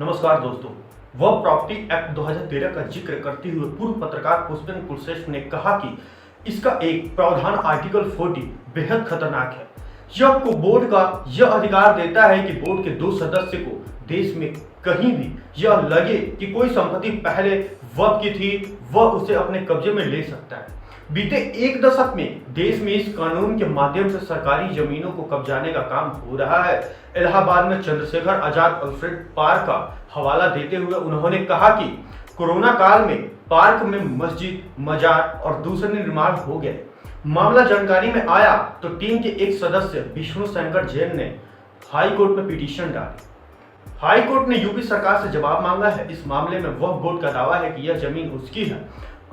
नमस्कार दोस्तों। वह प्रॉपर्टी एक्ट 2013 का जिक्र करते हुए पूर्व पत्रकार पुष्पेंद्र कुलश्रेष्ठ ने कहा कि इसका एक प्रावधान आर्टिकल 40 बेहद खतरनाक है। यह को बोर्ड का यह अधिकार देता है कि बोर्ड के 2 सदस्य को देश में कहीं भी यह लगे कि कोई संपत्ति पहले वक्त की थी वह उसे अपने कब्जे में ले सकता है। बीते 1 दशक में देश में इस कानून के माध्यम से सरकारी जमीनों को कब्जाने का काम हो रहा है। इलाहाबाद में चंद्रशेखर आजाद अल्फ्रेड पार्क का हवाला देते हुए उन्होंने कहा कि कोरोना काल में पार्क में मस्जिद, मजार और दूसरे निर्माण हो गए। मामला जानकारी में आया तो टीम के एक सदस्य विष्णु शंकर जैन ने हाई कोर्ट में पिटीशन डाली। हाई कोर्ट ने यूपी सरकार से जवाब मांगा है। इस मामले में वह बोर्ड का दावा है कि यह जमीन उसकी है।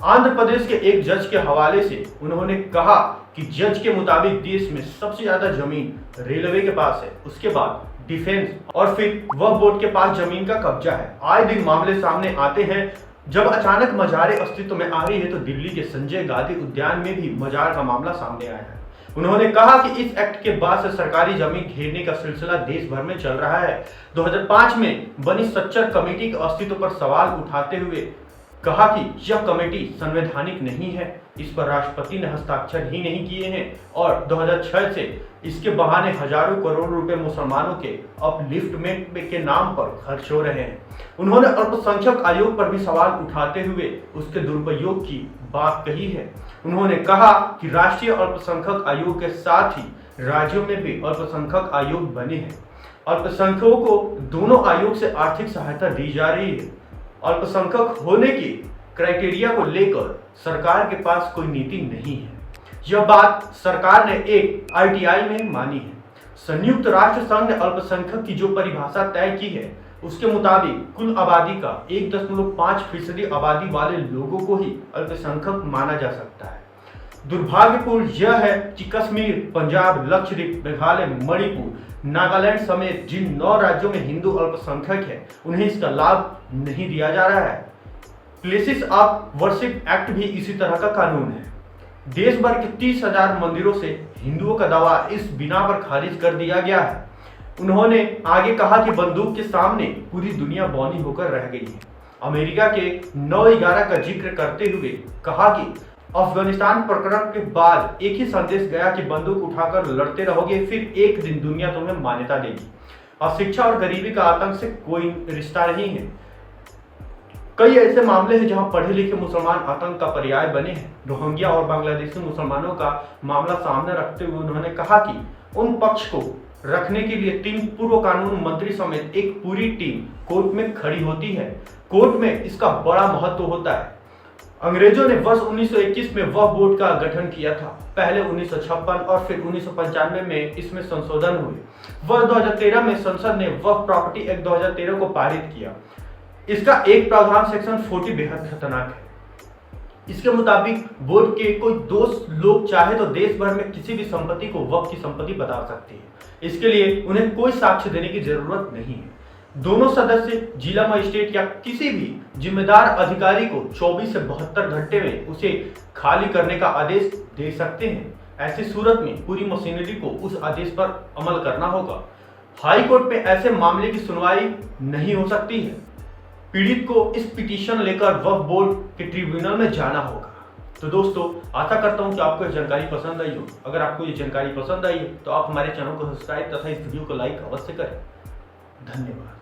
आंध्र प्रदेश के एक जज के हवाले से उन्होंने कहा कि जज के मुताबिक देश में सबसे ज्यादा जमीन रेलवे के पास है, उसके बाद डिफेंस और फिर वह बोर्ड के पास जमीन का कब्जा है। आए दिन मामले सामने आते हैं। जब अचानक मजारें अस्तित्व में आ रही है तो दिल्ली के संजय गांधी उद्यान में भी मजार का मामला सामने आया है। उन्होंने कहा कि इस एक्ट के बाद से सरकारी जमीन घेरने का सिलसिला देश भर में चल रहा है। 2005 में बनी सच्चर कमेटी के अस्तित्व पर सवाल उठाते हुए कहा कि यह कमेटी संवैधानिक नहीं है, इस पर राष्ट्रपति ने हस्ताक्षर ही नहीं किए हैं और 2006 से इसके बहाने हजारों करोड़ रुपए मुसलमानों के अपलिफ्टमेंट के नाम पर खर्च हो रहे हैं। उन्होंने अल्पसंख्यक आयोग पर भी सवाल उठाते हुए उसके दुरुपयोग की बात कही है। उन्होंने कहा कि राष्ट्रीय अल्पसंख्यक आयोग के साथ ही राज्यों में भी अल्पसंख्यक आयोग बने हैं। अल्पसंख्यकों को दोनों आयोग से आर्थिक सहायता दी जा रही है। अल्पसंख्यक होने की क्राइटेरिया को लेकर सरकार के पास कोई नीति नहीं है। यह बात सरकार ने एक आईटीआई में मानी है। संयुक्त राष्ट्र संघ ने अल्पसंख्यक की जो परिभाषा तय की है उसके मुताबिक कुल आबादी का 1.5% आबादी वाले लोगों को ही अल्पसंख्यक माना जा सकता है। दुर्भाग्यपूर्ण यह है कि कश्मीर, पंजाब, लक्षद्वीप, मेघालय, मणिपुर, नागालैंड समेत जिन 9 राज्यों में हिंदू अल्पसंख्यक है उन्हें इसका लाभ नहीं दिया जा रहा है। प्लेसेस ऑफ वर्शिप एक्ट भी इसी तरह का कानून है। देश भर के 30,000 मंदिरों से हिंदुओं का दावा इस बिना पर खारिज कर दिया गया है। उन्होंने आगे कहा कि बंदूक के सामने पूरी दुनिया बौनी होकर रह गई है। अमेरिका के 9/11 का जिक्र करते हुए कहा कि अफगानिस्तान प्रकरण के बाद एक ही संदेश गया कि बंदूक उठाकर लड़ते रहोगे, फिर एक दिन दुनिया तुम्हें मान्यता देगी। अशिक्षा और गरीबी का आतंक से कोई रिश्ता नहीं है। कई ऐसे मामले हैं जहां पढ़े लिखे मुसलमान आतंक का पर्याय बने हैं। रोहिंग्या और बांग्लादेशी मुसलमानों का मामला सामने रखते हुए उन्होंने कहा कि उन पक्ष को रखने के लिए 3 पूर्व कानून मंत्री समेत एक पूरी टीम कोर्ट में खड़ी होती है। कोर्ट में इसका बड़ा महत्व होता है। अंग्रेजों ने वर्ष 1921 में वह बोर्ड का गठन किया था। पहले 1956 और फिर 1995 में इसमें संशोधन हुए। वर्ष 2013 में संसद ने वह प्रॉपर्टी एक्ट 2013 को पारित किया। इसका एक प्रावधान सेक्शन 40 बेहद खतरनाक है। इसके मुताबिक बोर्ड के कोई 2 लोग चाहे तो देश भर में किसी भी संपत्ति को वक्फ की संपत्ति बता सकते हैं। इसके लिए उन्हें कोई साक्ष्य देने की जरूरत नहीं है। दोनों सदस्य जिला मजिस्ट्रेट या किसी भी जिम्मेदार अधिकारी को 24 से 72 घंटे में उसे खाली करने का आदेश दे सकते हैं। ऐसी सूरत में पूरी मशीनरी को उस आदेश पर अमल करना होगा। हाई कोर्ट में ऐसे मामले की सुनवाई नहीं हो सकती है। पीड़ित को इस पिटीशन लेकर वक्फ बोर्ड के ट्रिब्यूनल में जाना होगा। तो दोस्तों, आशा करता हूं कि आपको यह जानकारी पसंद आई हो। अगर आपको ये जानकारी पसंद आई है तो आप हमारे चैनल को सब्सक्राइब तथा इस वीडियो को लाइक अवश्य करें। धन्यवाद।